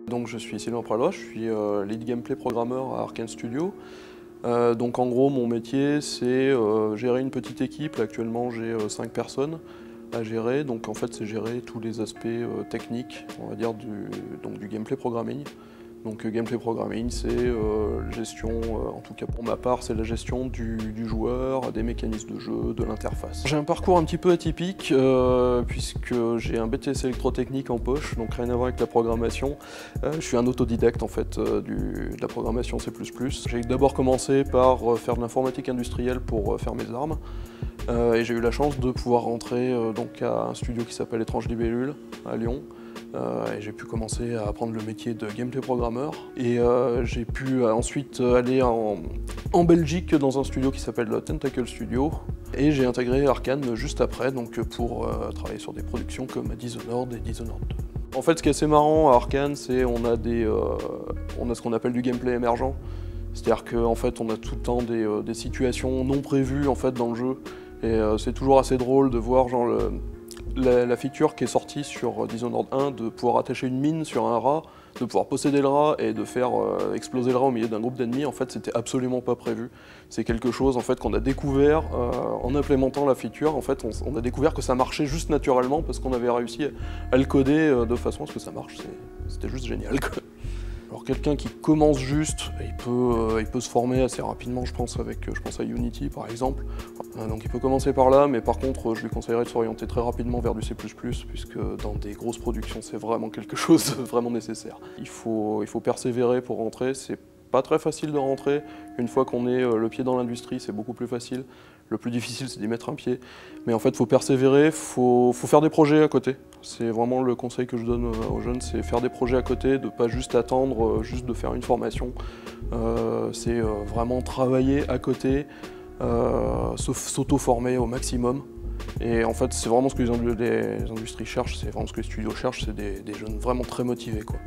Donc je suis Sylvain Pralois, je suis lead gameplay programmeur à Arkane Studio. Donc en gros mon métier c'est gérer une petite équipe. Là, actuellement j'ai 5 personnes à gérer, donc en fait c'est gérer tous les aspects techniques, on va dire du gameplay programming. Donc gameplay programming c'est gestion, en tout cas pour ma part, c'est la gestion du joueur, des mécanismes de jeu, de l'interface. J'ai un parcours un petit peu atypique puisque j'ai un BTS électrotechnique en poche, donc rien à voir avec la programmation. Je suis un autodidacte en fait de la programmation C++. J'ai d'abord commencé par faire de l'informatique industrielle pour faire mes armes. Et j'ai eu la chance de pouvoir rentrer donc à un studio qui s'appelle Étrange Libellule à Lyon. Et j'ai pu commencer à apprendre le métier de gameplay programmeur. Et j'ai pu ensuite aller en Belgique dans un studio qui s'appelle Tentacle Studio. Et j'ai intégré Arkane juste après donc pour travailler sur des productions comme Dishonored et Dishonored 2. En fait, ce qui est assez marrant à Arkane, c'est on a ce qu'on appelle du gameplay émergent. C'est-à-dire qu'en fait, on a tout le temps des situations non prévues en fait, dans le jeu. Et c'est toujours assez drôle de voir genre, la feature qui est sortie sur Dishonored 1 de pouvoir attacher une mine sur un rat, de pouvoir posséder le rat et de faire exploser le rat au milieu d'un groupe d'ennemis. En fait, c'était absolument pas prévu. C'est quelque chose en fait, qu'on a découvert en implémentant la feature. En fait, on a découvert que ça marchait juste naturellement parce qu'on avait réussi à le coder de façon à ce que ça marche. C'était juste génial, quoi. Alors quelqu'un qui commence juste, il peut se former assez rapidement, je pense à Unity par exemple. Donc il peut commencer par là, mais par contre je lui conseillerais de s'orienter très rapidement vers du C++, puisque dans des grosses productions c'est vraiment quelque chose de vraiment nécessaire. Il faut persévérer pour rentrer, c'est pas très facile de rentrer. Une fois qu'on est le pied dans l'industrie, c'est beaucoup plus facile. Le plus difficile, c'est d'y mettre un pied. Mais en fait, il faut persévérer, il faut faire des projets à côté. C'est vraiment le conseil que je donne aux jeunes, c'est faire des projets à côté, de ne pas juste attendre, juste de faire une formation. C'est vraiment travailler à côté, s'auto-former au maximum. Et en fait, c'est vraiment ce que les industries cherchent, c'est vraiment ce que les studios cherchent, c'est des jeunes vraiment très motivés, quoi.